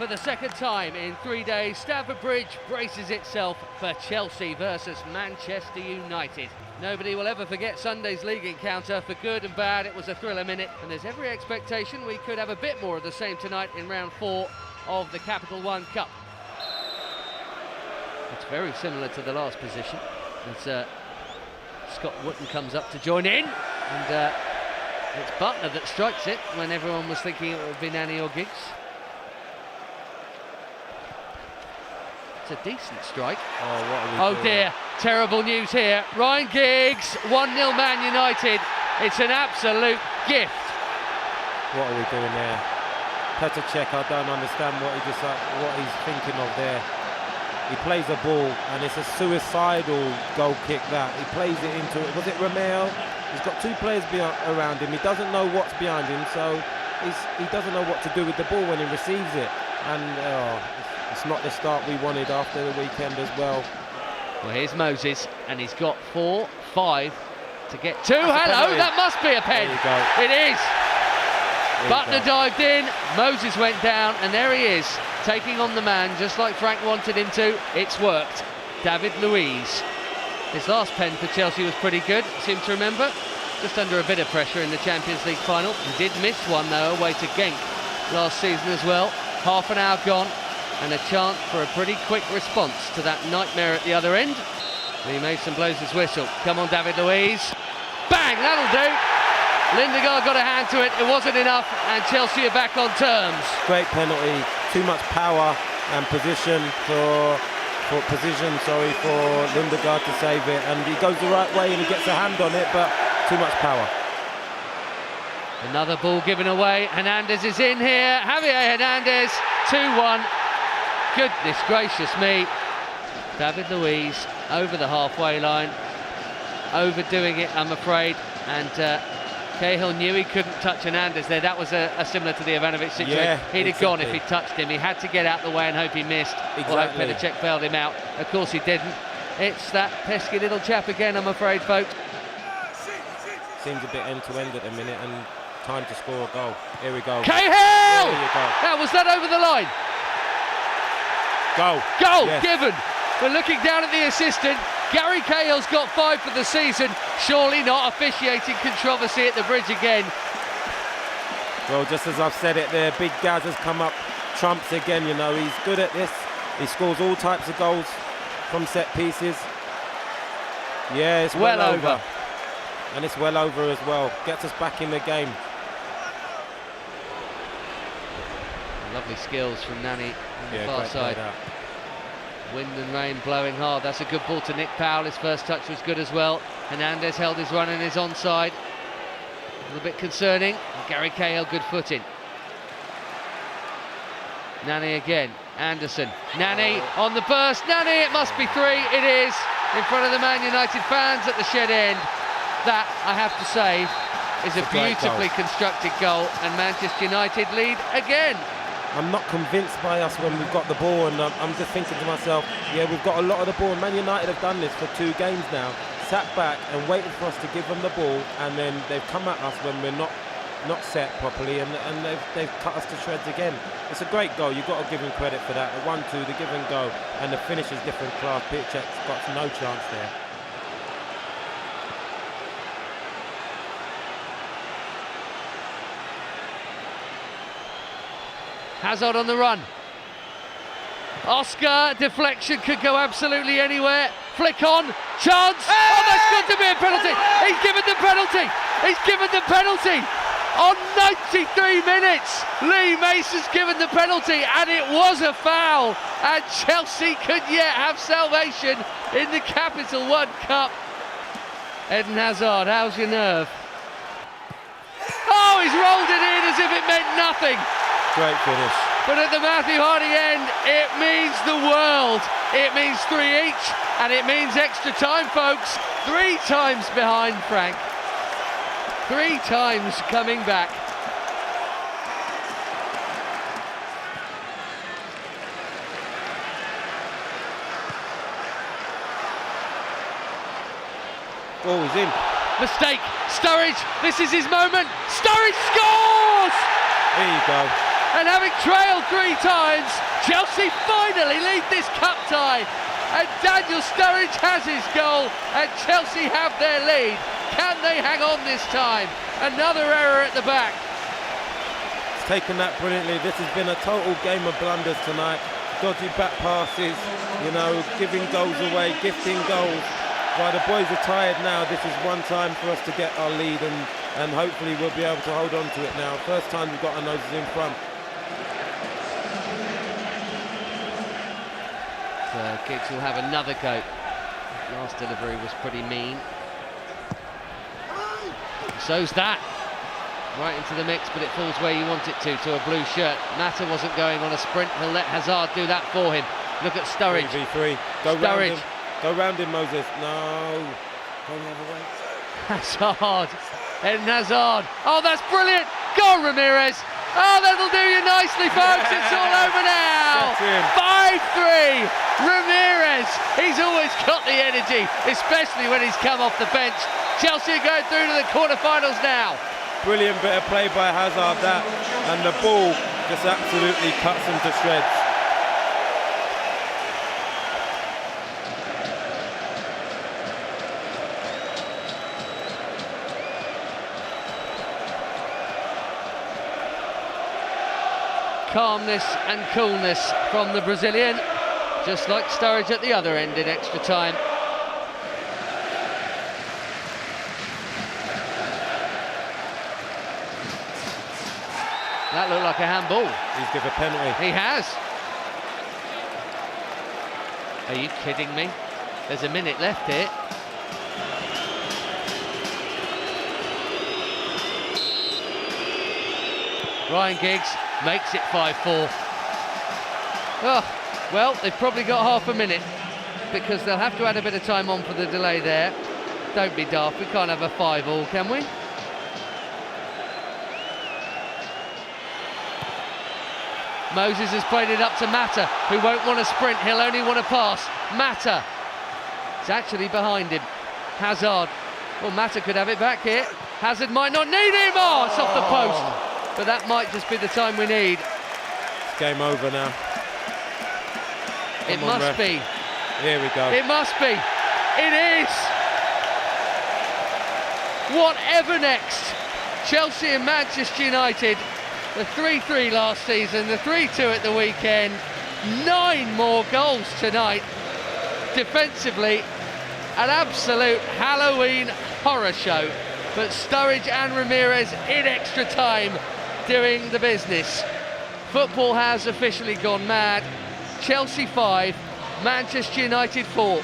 For the second time in 3 days, Stamford Bridge braces itself for Chelsea versus Manchester United. Nobody will ever forget Sunday's league encounter. For good and bad, it was a thriller minute, and there's every expectation we could have a bit more of the same tonight in round 4 of the Capital One Cup. It's very similar to the last position as Scott Wootton comes up to join in, and it's Butler that strikes it when everyone was thinking it would be Nani or Giggs. It's a decent strike. Oh dear, terrible news here. Ryan Giggs, 1-0 Man United. It's an absolute gift. What are we doing there? Petr Cech, I don't understand what he's thinking of there. He plays a ball and it's a suicidal goal kick that. He plays it into it. Was it Romeo? He's got 2 players around him. He doesn't know what's behind him, so he doesn't know what to do with the ball when he receives it. And it's not the start we wanted after the weekend as well. Well, here's Moses, and he's got 4, 5 to get 2. Hello, that must be a pen. There you go. It is. Butler dived in, Moses went down, and there he is, taking on the man just like Frank wanted him to. It's worked. David Luiz. His last pen for Chelsea was pretty good, seem to remember. Just under a bit of pressure in the Champions League final. He did miss one, though, away to Genk last season as well. Half an hour gone, and a chance for a pretty quick response to that nightmare at the other end. He Mason blows his whistle. Come on, David Luiz. Bang, that'll do. Lindegaard got a hand to it, it wasn't enough, and Chelsea are back on terms. Great penalty, too much power and position for Lindegaard to save it, and he goes the right way and he gets a hand on it, but too much power. Another ball given away. Hernandez is in here. Javier Hernandez, 2-1. Goodness gracious me. David Luiz over the halfway line. Overdoing it, I'm afraid. And Cahill knew he couldn't touch Hernandez there. That was a similar to the Ivanovic situation. Yeah, He'd have gone if he touched him. He had to get out the way and hope he missed. Exactly. Or hope Petr Cech bailed him out. Of course he didn't. It's that pesky little chap again, I'm afraid, folks. Seems a bit end-to-end at the minute, and time to score a goal. Here we go. Cahill! There you go. Now, was that over the line? Goal. Goal, yes. Given. We're looking down at the assistant. Gary Cahill's got 5 for the season. Surely not officiating controversy at the Bridge again. Well, just as I've said it there, Big Gaz has come up trumps again, you know. He's good at this. He scores all types of goals from set pieces. Yeah, it's well over. And it's well over as well. Gets us back in the game. Lovely skills from Nani on the far side. Wind and rain blowing hard. That's a good ball to Nick Powell. His first touch was good as well. Hernandez held his run and is onside. A little bit concerning. And Gary Cahill, good footing. Nani again. Anderson. Nani on the burst. Nani, it must be 3. It is. In front of the Man United fans at the shed end. That, I have to say, is a beautifully constructed goal, and Manchester United lead again. I'm not convinced by us when we've got the ball, and I'm just thinking to myself, yeah, we've got a lot of the ball. Man United have done this for 2 games now, sat back and waited for us to give them the ball, and then they've come at us when we're not set properly, and they've cut us to shreds again. It's a great goal. You've got to give him credit for that. The 1-2, the give and go, and the finish is different class. Pitchek's got no chance there. Hazard on the run. Oscar, deflection, could go absolutely anywhere. Flick on, chance. Hey! Oh, that's got to be a penalty. He's given the penalty. He's given the penalty. On 93 minutes, Lee Mason's given the penalty, and it was a foul. And Chelsea could yet have salvation in the Capital One Cup. Eden Hazard, how's your nerve? Oh, he's rolled it in as if it meant nothing. Great finish. But at the Matthew Harding end, it means the world. It means 3 each, and it means extra time, folks. 3 times behind Frank. 3 times coming back. Oh, he's in. Mistake. Sturridge, this is his moment. Sturridge scores! There you go. And having trailed 3 times, Chelsea finally lead this cup tie. And Daniel Sturridge has his goal, and Chelsea have their lead. Can they hang on this time? Another error at the back. He's taken that brilliantly. This has been a total game of blunders tonight. Dodgy back passes, you know, giving goals away, gifting goals. While the boys are tired now, this is one time for us to get our lead, and hopefully we'll be able to hold on to it now. First time we've got our noses in front. Giggs will have another go. Last delivery was pretty mean. So's that. Right into the mix, but it falls where you want it to a blue shirt. Mata wasn't going on a sprint. He'll let Hazard do that for him. Look at Sturridge. 3v3. Go round him. Go round him, Moses. No. Go the other way. Hazard. Eden Hazard. Oh, that's brilliant. Go, Ramirez. Oh, that'll do you nicely, folks. It's all over now. 5-3. Ramirez. He's always got the energy, especially when he's come off the bench. Chelsea are going through to the quarterfinals now. Brilliant bit of play by Hazard, that. And the ball just absolutely cuts him to shreds. Calmness and coolness from the Brazilian, just like Sturridge at the other end in extra time. That looked like a handball. He's given a penalty. He has. Are you kidding me? There's a minute left here. Ryan Giggs makes it 5-4. Oh, well, they've probably got half a minute because they'll have to add a bit of time on for the delay there. Don't be daft, we can't have a 5-all, can we? Moses has played it up to Mata, who won't want to sprint, he'll only want to pass. Mata is actually behind him. Hazard. Well, Mata could have it back here. Hazard might not need him. Oh, it's off the post. But that might just be the time we need. It's game over now. It must be. Here we go. It must be. It is. Whatever next. Chelsea and Manchester United. The 3-3 last season, the 3-2 at the weekend. 9 more goals tonight. Defensively, an absolute Halloween horror show. But Sturridge and Ramirez in extra time doing the business. Football has officially gone mad. Chelsea 5, Manchester United 4.